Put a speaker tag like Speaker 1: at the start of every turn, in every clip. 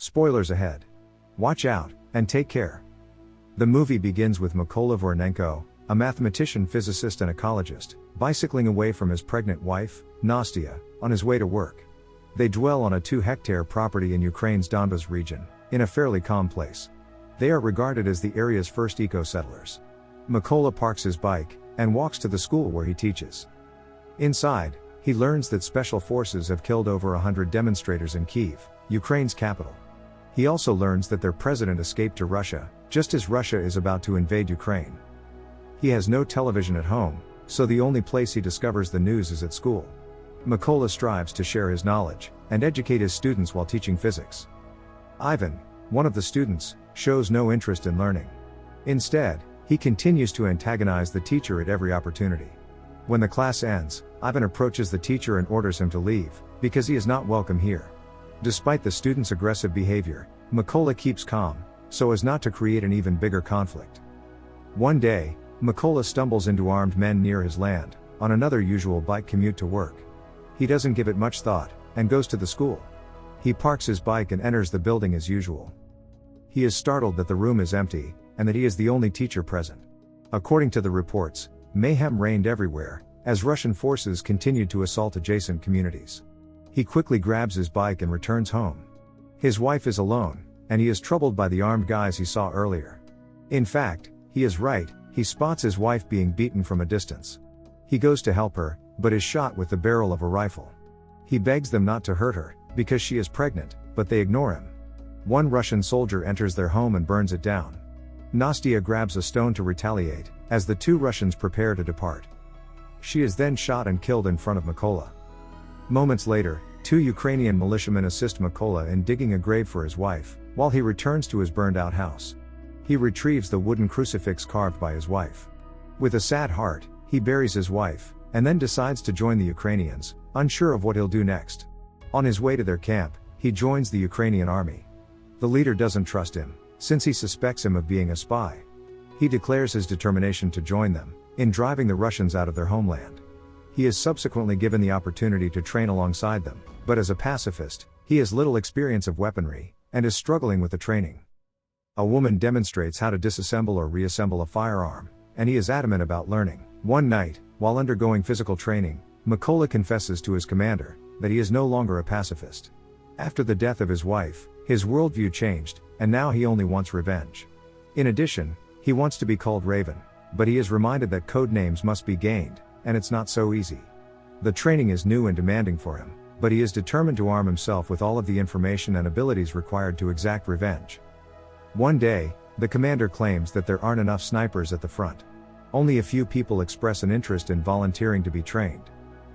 Speaker 1: Spoilers ahead. Watch out, and take care. The movie begins with Mykola Vornenko, a mathematician, physicist and ecologist, bicycling away from his pregnant wife, Nastya, on his way to work. They dwell on a 2-hectare property in Ukraine's Donbas region, in a fairly calm place. They are regarded as the area's first eco-settlers. Mykola parks his bike, and walks to the school where he teaches. Inside, he learns that special forces have killed over 100 demonstrators in Kyiv, Ukraine's capital. He also learns that their president escaped to Russia, just as Russia is about to invade Ukraine. He has no television at home, so the only place he discovers the news is at school. Mykola strives to share his knowledge, and educate his students while teaching physics. Ivan, one of the students, shows no interest in learning. Instead, he continues to antagonize the teacher at every opportunity. When the class ends, Ivan approaches the teacher and orders him to leave, because he is not welcome here. Despite the student's aggressive behavior, Mykola keeps calm, so as not to create an even bigger conflict. One day, Mykola stumbles into armed men near his land, on another usual bike commute to work. He doesn't give it much thought, and goes to the school. He parks his bike and enters the building as usual. He is startled that the room is empty, and that he is the only teacher present. According to the reports, mayhem reigned everywhere, as Russian forces continued to assault adjacent communities. He quickly grabs his bike and returns home. His wife is alone, and he is troubled by the armed guys he saw earlier. In fact, he is right, he spots his wife being beaten from a distance. He goes to help her, but is shot with the barrel of a rifle. He begs them not to hurt her, because she is pregnant, but they ignore him. One Russian soldier enters their home and burns it down. Nastya grabs a stone to retaliate, as the 2 Russians prepare to depart. She is then shot and killed in front of Mykola. Moments later, 2 Ukrainian militiamen assist Mykola in digging a grave for his wife, while he returns to his burned-out house. He retrieves the wooden crucifix carved by his wife. With a sad heart, he buries his wife, and then decides to join the Ukrainians, unsure of what he'll do next. On his way to their camp, he joins the Ukrainian army. The leader doesn't trust him, since he suspects him of being a spy. He declares his determination to join them, in driving the Russians out of their homeland. He is subsequently given the opportunity to train alongside them, but as a pacifist, he has little experience of weaponry, and is struggling with the training. A woman demonstrates how to disassemble or reassemble a firearm, and he is adamant about learning. One night, while undergoing physical training, Mykola confesses to his commander that he is no longer a pacifist. After the death of his wife, his worldview changed, and now he only wants revenge. In addition, he wants to be called Raven, but he is reminded that code names must be gained, and it's not so easy. The training is new and demanding for him, but he is determined to arm himself with all of the information and abilities required to exact revenge. One day, the commander claims that there aren't enough snipers at the front. Only a few people express an interest in volunteering to be trained.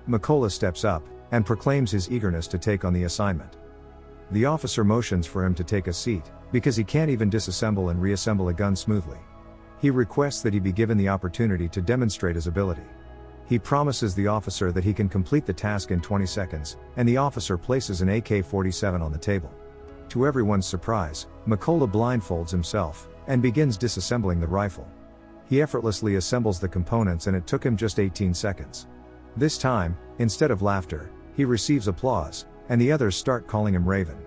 Speaker 1: Mykola steps up, and proclaims his eagerness to take on the assignment. The officer motions for him to take a seat, because he can't even disassemble and reassemble a gun smoothly. He requests that he be given the opportunity to demonstrate his ability. He promises the officer that he can complete the task in 20 seconds, and the officer places an AK-47 on the table. To everyone's surprise, Mykola blindfolds himself, and begins disassembling the rifle. He effortlessly assembles the components, and it took him just 18 seconds. This time, instead of laughter, he receives applause, and the others start calling him Raven.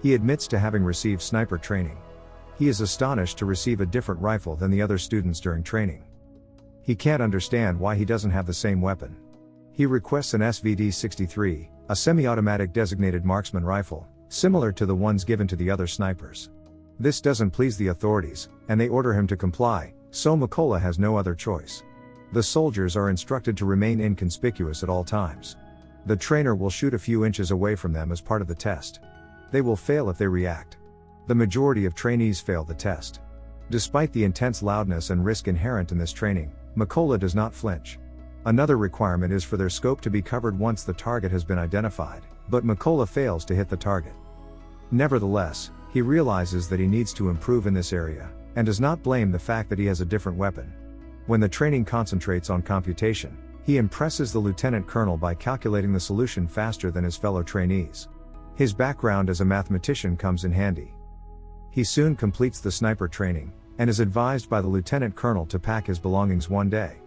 Speaker 1: He admits to having received sniper training. He is astonished to receive a different rifle than the other students during training. He can't understand why he doesn't have the same weapon. He requests an SVD-63, a semi-automatic designated marksman rifle, similar to the ones given to the other snipers. This doesn't please the authorities, and they order him to comply, so Mykola has no other choice. The soldiers are instructed to remain inconspicuous at all times. The trainer will shoot a few inches away from them as part of the test. They will fail if they react. The majority of trainees fail the test. Despite the intense loudness and risk inherent in this training, Mykola does not flinch. Another requirement is for their scope to be covered once the target has been identified, but Mykola fails to hit the target. Nevertheless, he realizes that he needs to improve in this area, and does not blame the fact that he has a different weapon. When the training concentrates on computation, he impresses the lieutenant colonel by calculating the solution faster than his fellow trainees. His background as a mathematician comes in handy. He soon completes the sniper training, and is advised by the lieutenant colonel to pack his belongings one day.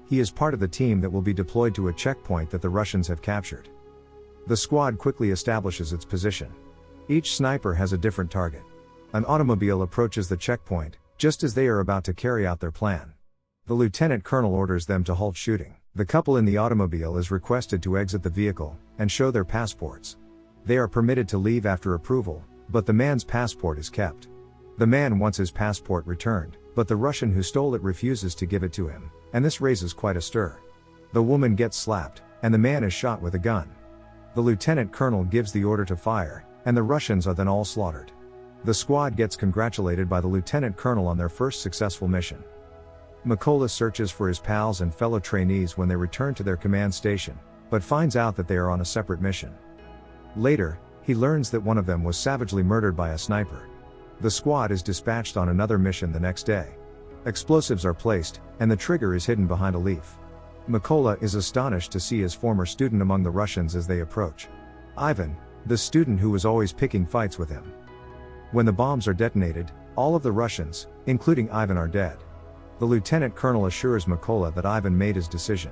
Speaker 1: He is part of the team that will be deployed to a checkpoint that the Russians have captured. The squad quickly establishes its position. Each sniper has a different target. An automobile approaches the checkpoint, just as they are about to carry out their plan. The lieutenant colonel orders them to halt shooting. The couple in the automobile is requested to exit the vehicle and show their passports. They are permitted to leave after approval, but the man's passport is kept. The man wants his passport returned, but the Russian who stole it refuses to give it to him, and this raises quite a stir. The woman gets slapped, and the man is shot with a gun. The lieutenant colonel gives the order to fire, and the Russians are then all slaughtered. The squad gets congratulated by the lieutenant colonel on their first successful mission. Mykola searches for his pals and fellow trainees when they return to their command station, but finds out that they are on a separate mission. Later, he learns that one of them was savagely murdered by a sniper. The squad is dispatched on another mission the next day. Explosives are placed, and the trigger is hidden behind a leaf. Mykola is astonished to see his former student among the Russians as they approach. Ivan, the student who was always picking fights with him. When the bombs are detonated, all of the Russians, including Ivan, are dead. The lieutenant colonel assures Mykola that Ivan made his decision.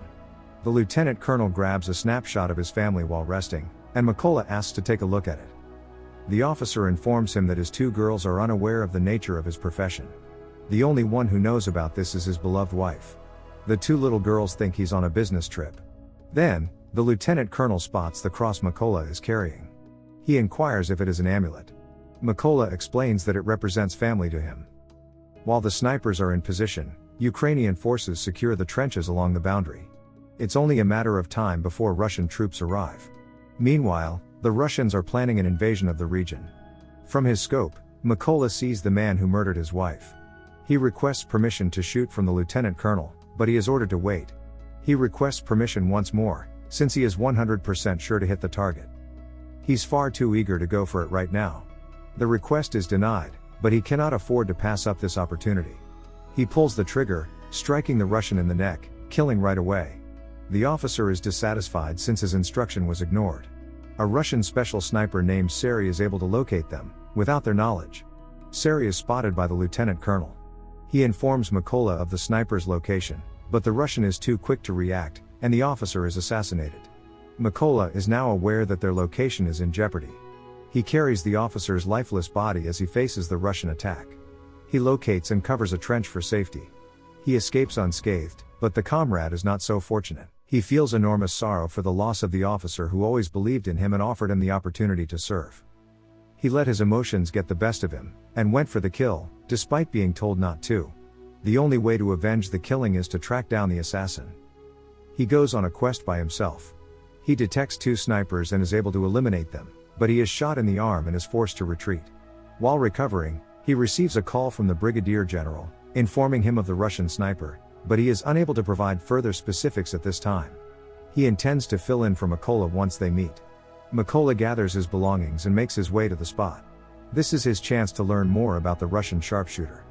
Speaker 1: The lieutenant colonel grabs a snapshot of his family while resting, and Mykola asks to take a look at it. The officer informs him that his two girls are unaware of the nature of his profession. The only one who knows about this is his beloved wife. The two little girls think he's on a business trip. Then, the lieutenant colonel spots the cross Mykola is carrying. He inquires if it is an amulet. Mykola explains that it represents family to him. While the snipers are in position, Ukrainian forces secure the trenches along the boundary. It's only a matter of time before Russian troops arrive. Meanwhile, the Russians are planning an invasion of the region. From his scope, Mykola sees the man who murdered his wife. He requests permission to shoot from the lieutenant colonel, but he is ordered to wait. He requests permission once more, since he is 100% sure to hit the target. He's far too eager to go for it right now. The request is denied, but he cannot afford to pass up this opportunity. He pulls the trigger, striking the Russian in the neck, killing right away. The officer is dissatisfied since his instruction was ignored. A Russian special sniper named Sari is able to locate them, without their knowledge. Sari is spotted by the lieutenant colonel. He informs Mykola of the sniper's location, but the Russian is too quick to react, and the officer is assassinated. Mykola is now aware that their location is in jeopardy. He carries the officer's lifeless body as he faces the Russian attack. He locates and covers a trench for safety. He escapes unscathed, but the comrade is not so fortunate. He feels enormous sorrow for the loss of the officer who always believed in him and offered him the opportunity to serve. He let his emotions get the best of him, and went for the kill, despite being told not to. The only way to avenge the killing is to track down the assassin. He goes on a quest by himself. He detects two snipers and is able to eliminate them, but he is shot in the arm and is forced to retreat. While recovering, he receives a call from the brigadier general, informing him of the Russian sniper, but he is unable to provide further specifics at this time. He intends to fill in for Mykola once they meet. Mykola gathers his belongings and makes his way to the spot. This is his chance to learn more about the Russian sharpshooter.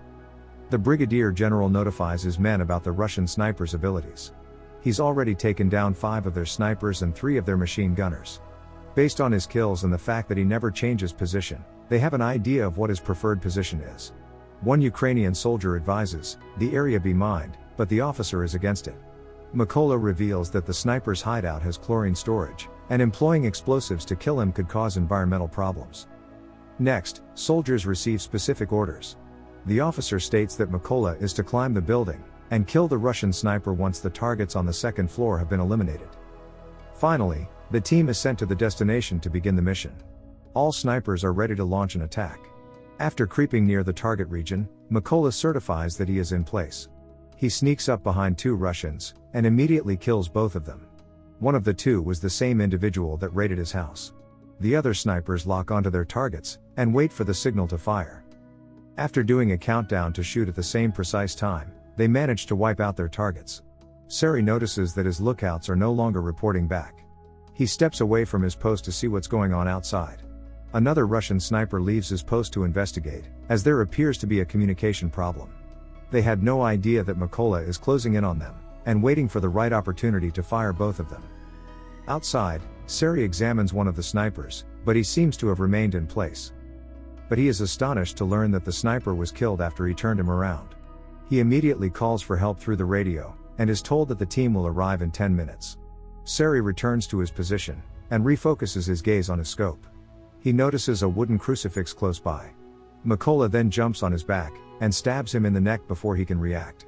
Speaker 1: The brigadier general notifies his men about the Russian sniper's abilities. He's already taken down 5 of their snipers and 3 of their machine gunners. Based on his kills and the fact that he never changes position, they have an idea of what his preferred position is. One Ukrainian soldier advises, the area be mined, but the officer is against it. Mykola reveals that the sniper's hideout has chlorine storage, and employing explosives to kill him could cause environmental problems. Next, soldiers receive specific orders. The officer states that Mykola is to climb the building, and kill the Russian sniper once the targets on the second floor have been eliminated. Finally, the team is sent to the destination to begin the mission. All snipers are ready to launch an attack. After creeping near the target region, Mykola certifies that he is in place. He sneaks up behind 2 Russians, and immediately kills both of them. One of the 2 was the same individual that raided his house. The other snipers lock onto their targets, and wait for the signal to fire. After doing a countdown to shoot at the same precise time, they manage to wipe out their targets. Sari notices that his lookouts are no longer reporting back. He steps away from his post to see what's going on outside. Another Russian sniper leaves his post to investigate, as there appears to be a communication problem. They had no idea that Mykola is closing in on them, and waiting for the right opportunity to fire both of them. Outside, Sari examines one of the snipers, but he seems to have remained in place. But he is astonished to learn that the sniper was killed after he turned him around. He immediately calls for help through the radio, and is told that the team will arrive in 10 minutes. Sari returns to his position, and refocuses his gaze on his scope. he notices a wooden crucifix close by. Makola then jumps on his back, and stabs him in the neck before he can react.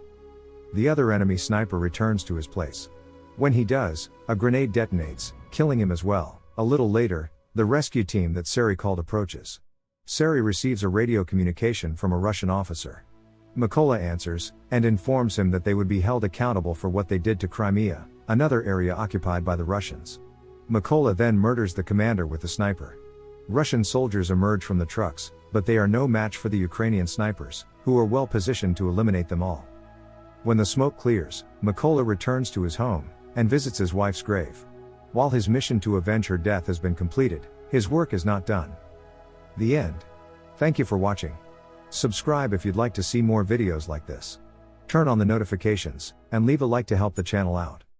Speaker 1: The other enemy sniper returns to his place. When he does, a grenade detonates, killing him as well. A little later, the rescue team that Sari called approaches. Sari receives a radio communication from a Russian officer. Makola answers, and informs him that they would be held accountable for what they did to Crimea, another area occupied by the Russians. Makola then murders the commander with the sniper. Russian soldiers emerge from the trucks, but they are no match for the Ukrainian snipers, who are well positioned to eliminate them all. When the smoke clears, Makola returns to his home, and visits his wife's grave. While his mission to avenge her death has been completed, his work is not done. The end. Thank you for watching. Subscribe if you'd like to see more videos like this. Turn on the notifications, and leave a like to help the channel out.